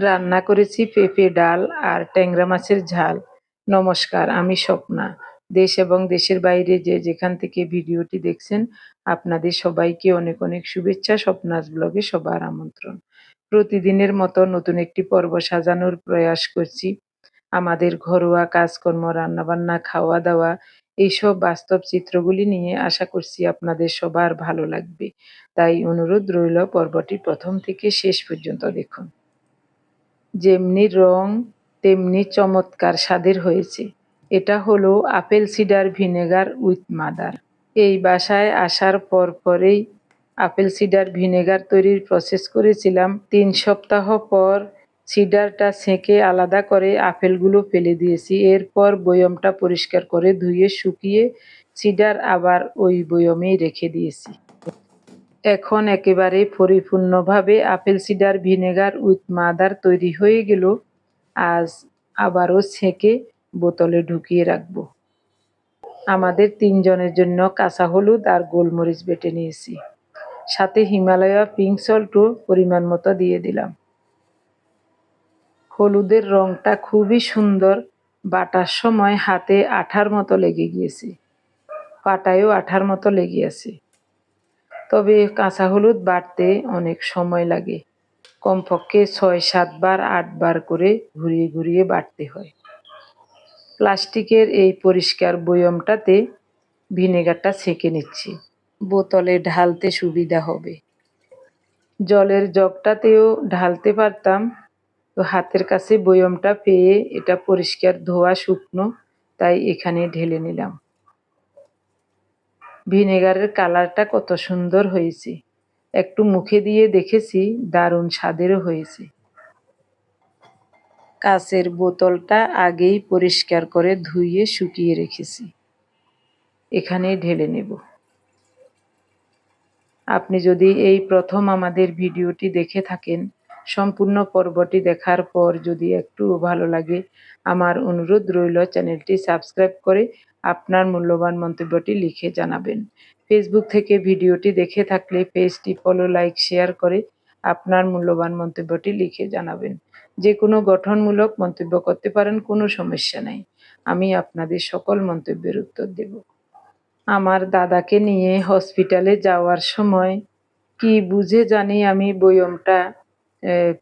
রান্না করেছি পেঁপে ডাল আর ট্যাংরা মাছের ঝাল। নমস্কার, আমি স্বপ্না। দেশ এবং দেশের বাইরে যে যেখান থেকে ভিডিওটি দেখছেন, আপনাদের সবাইকে অনেক অনেক শুভেচ্ছা। স্বপ্নাস ব্লগে সবার আমন্ত্রণ। প্রতিদিনের মতো নতুন একটি পর্ব সাজানোর প্রয়াস করছি। আমাদের ঘরোয়া কাজকর্ম, রান্নাবান্না, খাওয়া দাওয়া এইসব বাস্তব চিত্রগুলি নিয়ে আশা করছি আপনাদের সবার ভালো লাগবে। তাই অনুরোধ রইল, পর্বটি প্রথম থেকে শেষ পর্যন্ত দেখুন। যেমনি রং তেমনি চমৎকার স্বাদের হয়েছে। এটা হলো apple cider vinegar with mother. এই বাসায় আসার পরেই আপেল সিডার ভিনেগার তৈরির প্রসেস করেছিলাম। ৩ সপ্তাহ পর সিডারটা ছেঁকে আলাদা করে আপেলগুলো ফেলে দিয়েছি। এরপর বয়মটা পরিষ্কার করে ধুয়ে শুকিয়ে সিডার আবার ওই বয়মেই রেখে দিয়েছি। এখন একেবারে পরিপূর্ণভাবে apple cider vinegar with mother তৈরি হয়ে গেল। আজ আবারও ছেঁকে বোতলে ঢুকিয়ে রাখবো। আমাদের ৩ জনের জন্য কাঁচা হলুদ আর গোলমরিচ বেটে নিয়েছি। সাথে হিমালয়া পিঙ্ক সল্টও পরিমাণ মতো দিয়ে দিলাম। হলুদের রংটা খুবই সুন্দর। বাটার সময় হাতে আঠার মতো লেগে গিয়েছে, পাটায়ও আঠার মতো লেগে আছে। তবে কাঁচা হলুদ বাটতে অনেক সময় লাগে। কমপক্ষে ৬-৭ বার ৮ বার করে ঘুরিয়ে ঘুরিয়ে বাটতে হয়। প্লাস্টিকের এই পরিষ্কার বয়মটাতে ভিনেগারটা ছেঁকে নিচ্ছি, বোতলে ঢালতে সুবিধা হবে। জলের জগটাতেও ঢালতে পারতাম, তো হাতের কাছে বয়মটা পেয়ে এটা পরিষ্কার ধোয়া শুকনো, তাই এখানে ঢেলে নিলাম। ভিনেগারের কালারটা কত সুন্দর হয়েছে। একটু মুখে দিয়ে দেখেছি, দারুণ স্বাদেরও হয়েছে। কাচের বোতলটা আগেই পরিষ্কার করে ধুয়ে শুকিয়ে রেখেছি, এখানে ঢেলে নেব। আপনি যদি এই প্রথম আমাদের ভিডিওটি দেখে থাকেন, সম্পূর্ণ পর্বটি দেখার পর যদি একটুও ভালো লাগে, আমার অনুরোধ রইল চ্যানেলটি সাবস্ক্রাইব করে আপনার মূল্যবান মন্তব্যটি লিখে জানাবেন। ফেসবুক থেকে ভিডিওটি দেখে থাকলে পেজটি ফলো, লাইক, শেয়ার করে আপনার মূল্যবান মন্তব্যটি লিখে জানাবেন। যে কোনো গঠনমূলক মন্তব্য করতে পারেন, কোনো সমস্যা নেই। আমি আপনাদের সকল মন্তব্যের উত্তর দেব। আমার দাদাকে নিয়ে হসপিটালে যাওয়ার সময় কি বুঝে জানি আমি বয়মটা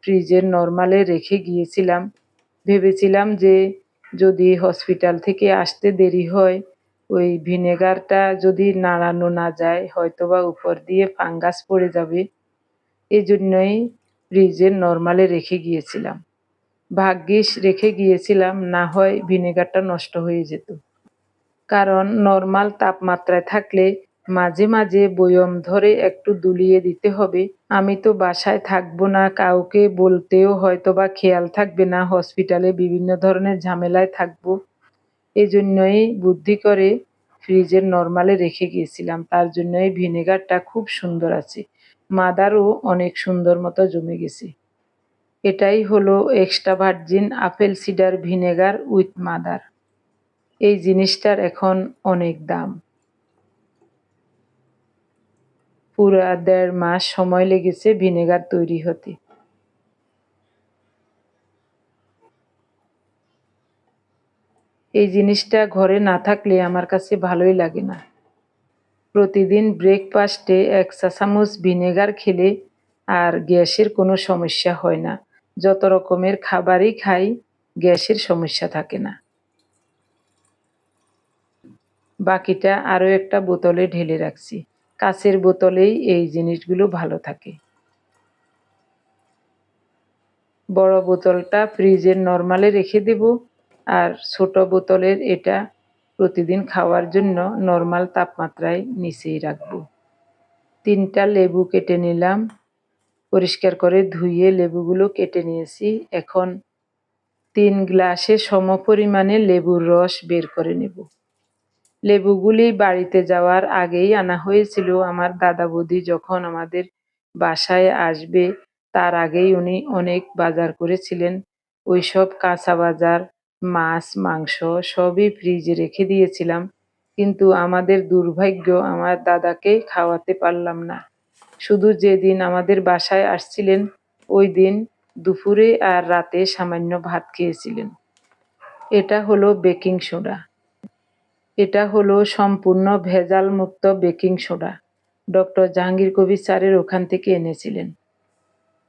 ফ্রিজের নরমালে রেখে গিয়েছিলাম। ভেবেছিলাম যে যদি হসপিটাল থেকে আসতে দেরি হয়, ওই ভিনেগারটা যদি নাড়ানো না যায়, হয়তোবা উপর দিয়ে ফাঙ্গাস পড়ে যাবে। এজন্যই ফ্রিজের নরমালে রেখে গিয়েছিলাম। ভাগ্যিস রেখে গিয়েছিলাম, না হয় ভিনেগারটা নষ্ট হয়ে যেত। কারণ নরমাল তাপমাত্রায় থাকলে মাঝে মাঝে বয়ম ধরে একটু দুলিয়ে দিতে হবে। আমি তো বাসায় থাকবো না, কাউকে বলতেও হয়তোবা খেয়াল থাকবে না, হসপিটালে বিভিন্ন ধরনের ঝামেলায় থাকবো। এজন্যই বুদ্ধি করে ফ্রিজের নরমালে রেখে গিয়েছিলাম। তার জন্যই ভিনেগারটা খুব সুন্দর আছে, মাদারও অনেক সুন্দর মতো জমে গেছে। এটাই হলো extra virgin apple cider vinegar with mother. এই জিনিসটার এখন অনেক দাম। পুরা ১.৫ মাস সময় লেগেছে ভিনেগার তৈরি হতে। এই জিনিসটা ঘরে না থাকলে আমার কাছে ভালোই লাগে না। প্রতিদিন ব্রেকফাস্টে ১ চা চামচ ভিনেগার খেলে আর গ্যাসের কোনো সমস্যা হয় না। যত রকমের খাবারই খাই, গ্যাসের সমস্যা থাকে না। বাকিটা আরও একটা বোতলে ঢেলে রাখছি। কাচের বোতলেই এই জিনিসগুলো ভালো থাকে। বড় বোতলটা ফ্রিজের নরমালে রেখে দেব, আর ছোট বোতলের এটা প্রতিদিন খাওয়ার জন্য নরমাল তাপমাত্রায় নিচেই রাখবো। ৩টা লেবু কেটে নিলাম, পরিষ্কার করে ধুয়ে লেবুগুলো কেটে নিয়েছি। এখন ৩ গ্লাসে সমপরিমাণে লেবুর রস বের করে নেব। লেবুগুলি বাড়িতে যাওয়ার আগেই আনা হয়েছিল। আমার দাদা বৌদি যখন আমাদের বাসায় আসবে, তার আগেই উনি অনেক বাজার করেছিলেন। ওইসব কাঁচা বাজার, মাছ, মাংস সবই ফ্রিজে রেখে দিয়েছিলাম। কিন্তু আমাদের দুর্ভাগ্য, আমার দাদাকে খাওয়াতে পারলাম না। শুধু যেদিন আমাদের বাসায় আসছিলেন, ওই দিন দুপুরে আর রাতে সামান্য ভাত খেয়েছিলেন। এটা হলো বেকিং সোডা। এটা হলো সম্পূর্ণ ভেজাল মুক্ত baking soda. Doctor Jahangir Kabir স্যারের ওখান থেকে এনেছিলেন।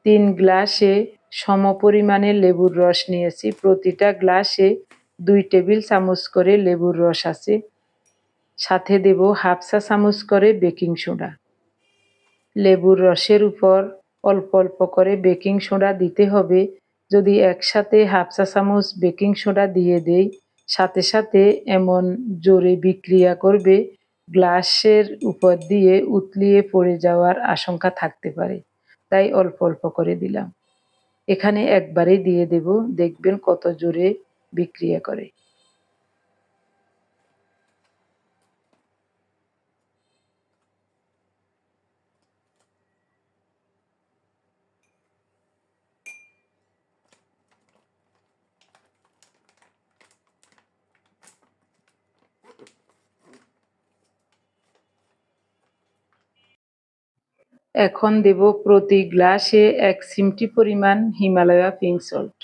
3 গ্লাসে সমপরিমাণে লেবুর রস নিয়েছি। প্রতিটা গ্লাসে 2 টেবিল চামচ করে লেবুর রস আছে। সাথে দেব হাফ চা চামচ করে বেকিং সোডা। লেবুর রসের উপর অল্প অল্প করে বেকিং সোডা দিতে হবে। যদি একসাথে হাফ চা চামচ বেকিং সোডা দিয়ে দেই, সাথে সাথে এমন জোরে বিক্রিয়া করবে, গ্লাসের উপর দিয়ে উতলিয়ে পড়ে যাওয়ার আশঙ্কা থাকতে পারে। তাই অল্প অল্প করে দিলাম। এখানে একবারেই দিয়ে দেব, দেখবেন কত জোরে বিক্রিয়া করে। এখন দেব প্রতি গ্লাসে 1 চিমটি পরিমাণ হিমালয়া পিঙ্ক সল্ট।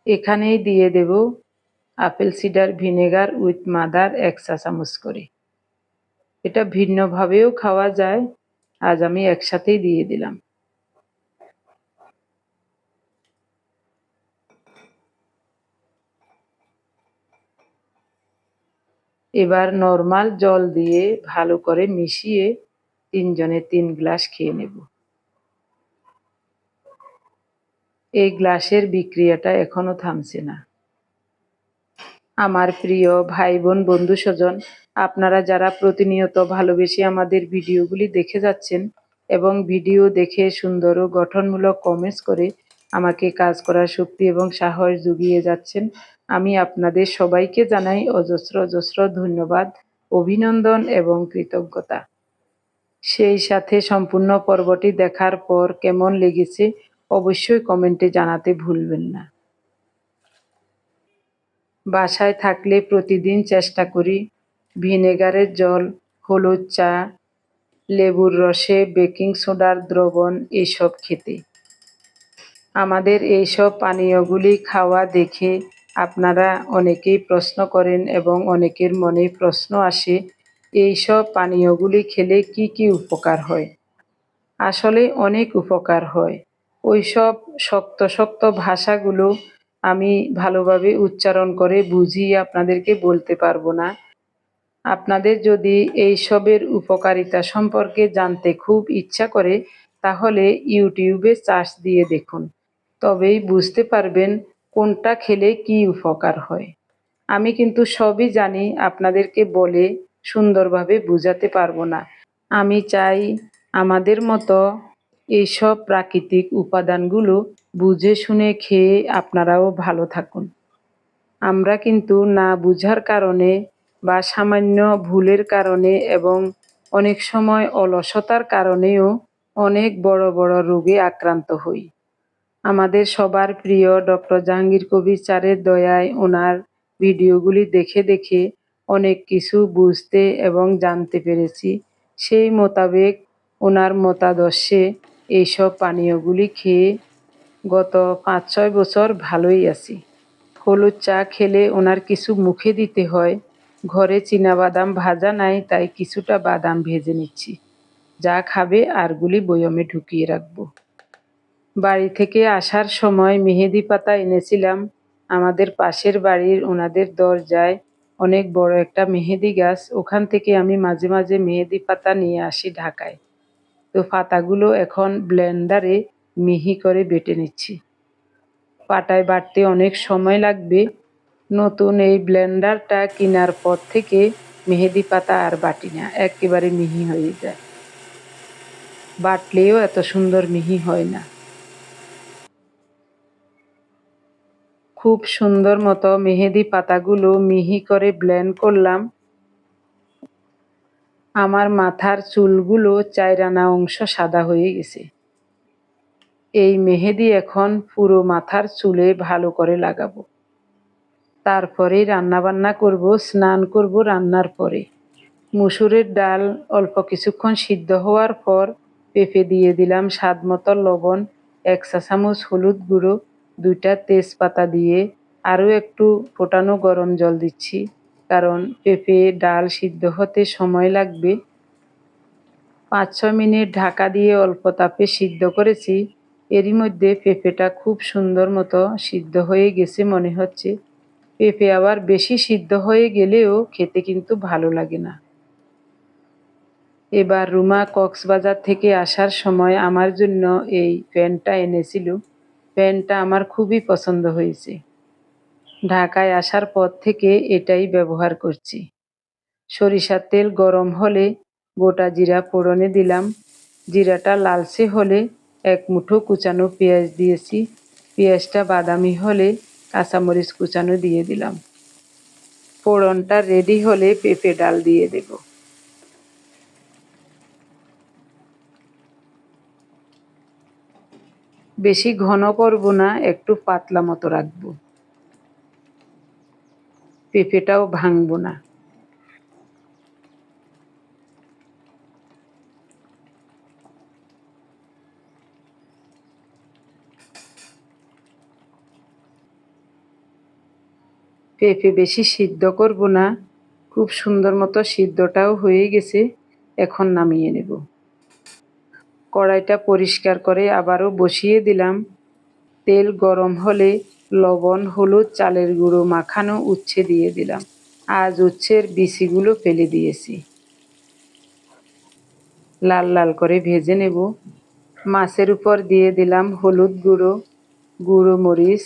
এখানেই দিয়ে দেব apple cider vinegar with mother 1 চা চামচ করে। এটা ভিন্নভাবেও খাওয়া যায়, আজ আমি একসাথেই দিয়ে দিলাম। এবার নর্মাল জল দিয়ে ভালো করে মিশিয়ে 3 জনে 3 গ্লাস খেয়ে নেব। এই গ্লাসের বিক্রিয়াটা এখনো থামছে না। আমার প্রিয় ভাই বোন বন্ধু স্বজন, আপনারা যারা প্রতিনিয়ত ভালোবেসে আমাদের ভিডিওগুলি দেখে যাচ্ছেন এবং ভিডিও দেখে সুন্দর ও গঠনমূলক কমেন্টস করে আমাকে কাজ করার শক্তি এবং সাহস জুগিয়ে যাচ্ছেন, আমি আপনাদের সবাইকে জানাই অজস্র অজস্র ধন্যবাদ, অভিনন্দন এবং কৃতজ্ঞতা। সেই সাথে সম্পূর্ণ পর্বটি দেখার পর কেমন লেগেছে অবশ্যই কমেন্টে জানাতে ভুলবেন না। বাসায় থাকলে প্রতিদিন চেষ্টা করি ভিনেগারের জল, হলুদ চা, লেবুর রসে বেকিং সোডার দ্রবণ এসব খেতে। আমাদের এইসব পানীয়গুলি খাওয়া দেখে আপনারা অনেকেই প্রশ্ন করেন এবং অনেকের মনে প্রশ্ন আসে, এইসব পানীয়গুলি খেলে কি কি উপকার হয়। আসলে অনেক উপকার হয়। ওইসব শক্ত শক্ত ভাষাগুলো আমি ভালোভাবে উচ্চারণ করে বুঝিয়ে আপনাদেরকে বলতে পারবো না। আপনাদের যদি এইসবের উপকারিতা সম্পর্কে জানতে খুব ইচ্ছা করে তাহলে ইউটিউবে সার্চ দিয়ে দেখুন, তবেই বুঝতে পারবেন কোনটা খেলে কি উপকার হয়। আমি কিন্তু সবই জানি, আপনাদেরকে বলে সুন্দরভাবে বুঝাতে পারবো না। আমি চাই আমাদের মতো এইসব প্রাকৃতিক উপাদানগুলো বুঝে শুনে খেয়ে আপনারাও ভালো থাকুন। আমরা কিন্তু না বুঝার কারণে বা সামান্য ভুলের কারণে এবং অনেক সময় অলসতার কারণেও অনেক বড় বড় রোগে আক্রান্ত হই। আমাদের সবার প্রিয় ডক্টর জাহাঙ্গীর কবির স্যারের দয়ায় ওনার ভিডিওগুলি দেখে দেখে অনেক কিছু বুঝতে এবং জানতে পেরেছি। সেই মোতাবেক ওনার মতাদর্শে এইসব পানীয়গুলি খেয়ে গত 5-6 বছর ভালোই আছি। হলুদ চা খেলে ওনার কিছু মুখে দিতে হয়। ঘরে চীনাবাদাম ভাজা নাই, তাই কিছুটা বাদাম ভেজে নিচ্ছি। যা খাবে আরগুলি বয়মে ঢুকিয়ে রাখবো। বাড়ি থেকে আসার সময় মেহেদি পাতা এনেছিলাম। আমাদের পাশের বাড়ির ওনাদের দরজায় অনেক বড় একটা মেহেদি গাছ, ওখান থেকে আমি মাঝে মাঝে মেহেদি পাতা নিয়ে আসি ঢাকায়। তো পাতাগুলো এখন ব্লেন্ডারে মিহি করে বেটে নিচ্ছি। পাটায় বাটতে অনেক সময় লাগবে। নতুন এই ব্লেন্ডারটা কেনার পর থেকে মেহেদি পাতা আর বাটি না, একেবারে মিহি হয়ে যায়। বাটলেও এত সুন্দর মিহি হয় না। খুব সুন্দর মতো মেহেদি পাতাগুলো মিহি করে ব্লেন্ড করলাম। আমার মাথার চুলগুলো 4 আনা অংশ সাদা হয়ে গেছে। এই মেহেদি এখন পুরো মাথার চুলে ভালো করে লাগাবো। তারপরেই রান্নাবান্না করব, স্নান করব রান্নার পরে। মুসুরের ডাল অল্প কিছুক্ষণ সিদ্ধ হওয়ার পর পেঁপে দিয়ে দিলাম স্বাদ মতো লবণ, 1 চা চামচ হলুদ গুঁড়ো, 2টা তেজপাতা দিয়ে আরও একটু ফোটানো গরম জল দিচ্ছি, কারণ পেঁপে ডাল সিদ্ধ হতে সময় লাগবে। 5-6 মিনিট ঢাকা দিয়ে অল্প তাপে সিদ্ধ করেছি। এরই মধ্যে পেঁপেটা খুব সুন্দর মতো সিদ্ধ হয়ে গেছে মনে হচ্ছে। পেঁপে আবার বেশি সিদ্ধ হয়ে গেলেও খেতে কিন্তু ভালো লাগে না। এবার রুমা কক্সবাজার থেকে আসার সময় আমার জন্য এই প্যান্টটা এনেছিল। প্যান্টটা আমার খুবই পছন্দ হয়েছে। ঢাকায় আসার পর থেকে এটাই ব্যবহার করছি। সরিষার তেল গরম হলে গোটা জিরা ফোড়নে দিলাম। জিরাটা লালচে হলে 1 মুঠো কুচানো পেঁয়াজ দিয়েছি। পেঁয়াজটা বাদামি হলে কাঁচামরিচ কুচানো দিয়ে দিলাম। ফোড়নটা রেডি হলে পেঁপে ডাল দিয়ে দেব। বেশি ঘন করব না, একটু পাতলা মতো রাখবো। পেঁপেটাও ভাঙবো না। পেঁপে বেশি সিদ্ধ করব না, খুব সুন্দর মতো সিদ্ধটাও হয়ে গেছে। এখন নামিয়ে নেব। কড়াইটা পরিষ্কার করে আবারও বসিয়ে দিলাম। তেল গরম হলে লবণ, হলুদ, চালের গুঁড়ো মাখানো উচ্ছে দিয়ে দিলাম। আজ উচ্ছের বিচিগুলো ফেলে দিয়েছি। লাল লাল করে ভেজে নেব। মাছের উপর দিয়ে দিলাম হলুদ গুঁড়ো, গুঁড়ো মরিচ।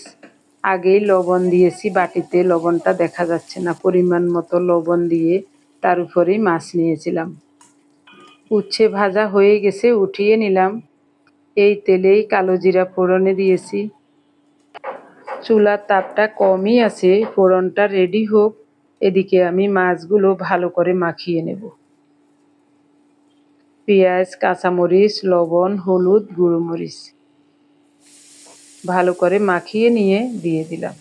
আগেই লবণ দিয়েছি বাটিতে, লবণটা দেখা যাচ্ছে না। পরিমাণ মতো লবণ দিয়ে তার উপরেই মাছ নিয়েছিলাম। উচ্ছে ভাজা হয়ে গেছে, উঠিয়ে নিলাম। এই তেলেই কালো জিরা ফোড়নে দিয়েছি। চুলার তাপটা কমই আছে, ফোড়নটা রেডি হোক, এদিকে আমি মাছগুলো ভালো করে মাখিয়ে নেব। পেঁয়াজ, কাঁচামরিচ, লবণ, হলুদ, গুঁড়ো মরিচ ভালো করে মাখিয়ে নিয়ে দিয়ে দিলাম।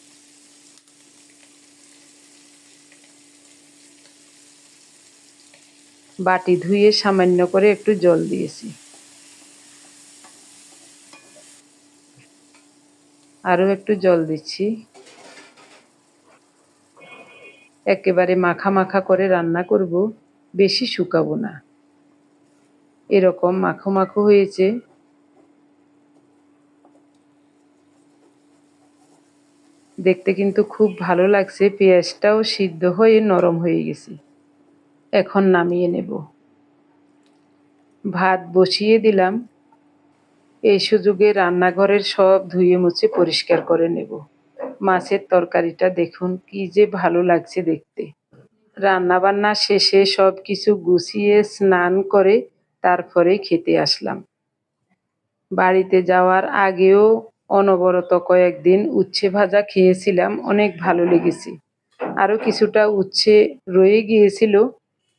বাটি ধুয়ে সামান্য করে একটু জল দিয়েছি। আরও একটু জল দিচ্ছি। একেবারে মাখা মাখা করে রান্না করব, বেশি শুকাবো না। এরকম মাখো মাখো হয়েছে। দেখতে কিন্তু খুব ভালো লাগছে। পেঁয়াজটাও সিদ্ধ হয়ে নরম হয়ে গেছে। এখন নামিয়ে নেব। ভাত বসিয়ে দিলাম। এই সুযোগে রান্নাঘরের সব ধুয়ে মুছে পরিষ্কার করে নেব। মাছের তরকারিটা দেখুন কি যে ভালো লাগছে দেখতে। রান্নাবান্না শেষে সব কিছু গুছিয়ে স্নান করে তারপরে খেতে আসলাম। বাড়িতে যাওয়ার আগেও অনবরত কয়েকদিন উচ্ছে ভাজা খেয়েছিলাম, অনেক ভালো লেগেছে। আরও কিছুটা উচ্ছে রয়ে গিয়েছিল,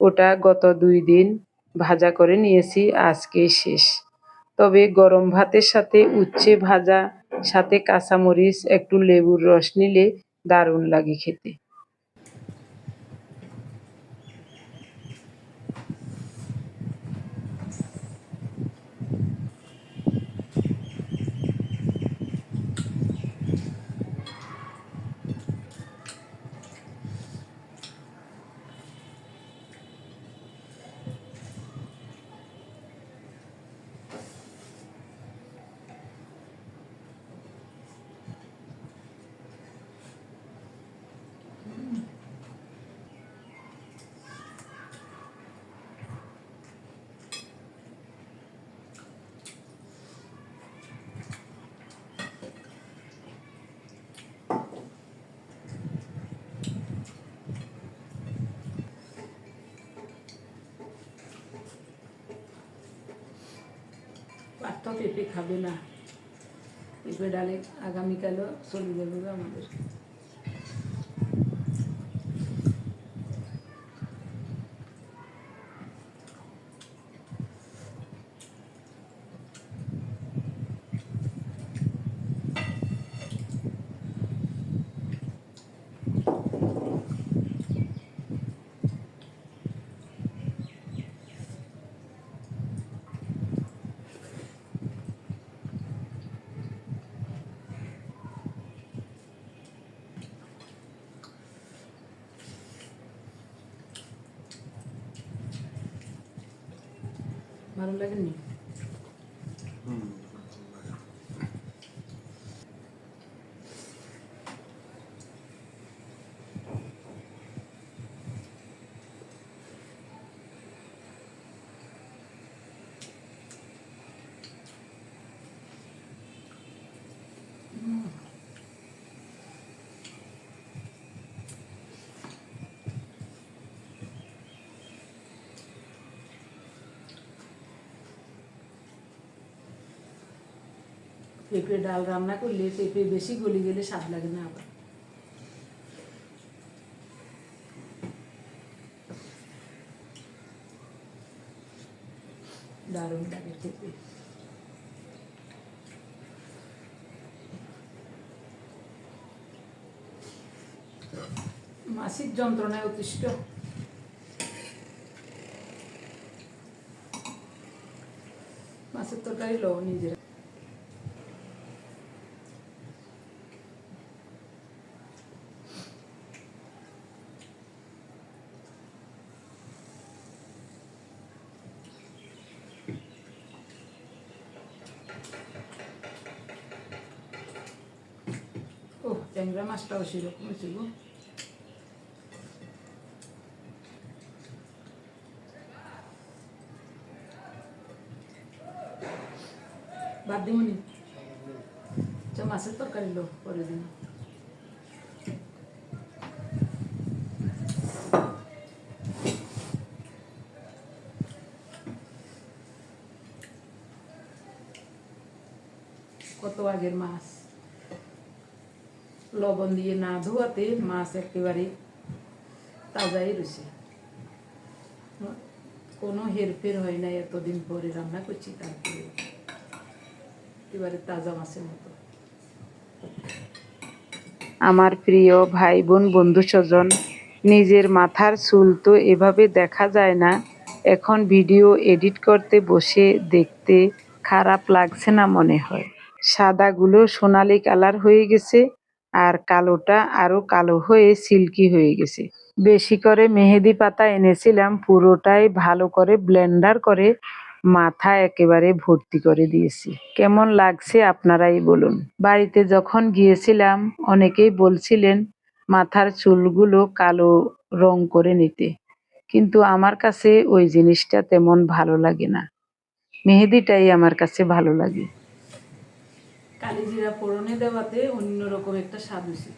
ওটা গত 2 দিন ভাজা করে নিয়েছি, আজকেই শেষ। তবে গরম ভাতের সাথে উচ্ছে ভাজা, সাথে কাঁচামরিচ, একটু লেবুর রস নিলে দারুণ লাগে খেতে। আর তো পেঁপে খাবে না, পেঁপে ডালে আগামীকালও চলে যাবে আমাদের। ভালো লাগেনি? পেঁপে ডাল রান্না করলে পেঁপে বেশি গলি গেলে স্বাদ লাগে না আবার। দারুণ লাগে পেঁপে। মাসিক যন্ত্রণায় অতিষ্ঠ। মাছের তরকারি লো নিজের। ও ট্যাংরা মাছটাও সেরকম হয়েছে গো। বাদ দিমনি মাছের তরকারি লো করে দিন। কত আগের মাছ, লবণ দিয়ে না ধোয়াতে মাছ একেবারে তাজাই রয়েছে, কোনো হেরফের হয় না। এতদিন পরে রান্না করছি, তারপরে একেবারে তাজা মাছের মতো। আমার প্রিয় ভাই বোন বন্ধু স্বজন, নিজের মাথার চুল তো এভাবে দেখা যায় না। এখন ভিডিও এডিট করতে বসে দেখতে খারাপ লাগছে না মনে হয়। সাদাগুলো সোনালি কালার হয়ে গেছে, আর কালোটা আরো কালো হয়ে সিল্কি হয়ে গেছে। বেশি করে মেহেদি পাতা এনেছিলাম, পুরোটাই ভালো করে ব্লেন্ডার করে মাথা একেবারে ভর্তি করে দিয়েছি। কেমন লাগছে আপনারাই বলুন। বাড়িতে যখন গিয়েছিলাম অনেকেই বলছিলেন মাথার চুলগুলো কালো রং করে নিতে, কিন্তু আমার কাছে ওই জিনিসটা তেমন ভালো লাগে না। মেহেদিটাই আমার কাছে ভালো লাগে। কালিজিরা ফোড়নে দেওয়াতে অন্যরকম একটা স্বাদ হয়েছে,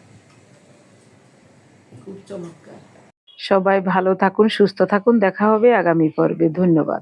খুব চমৎকার। সবাই ভালো থাকুন, সুস্থ থাকুন। দেখা হবে আগামী পর্বে। ধন্যবাদ।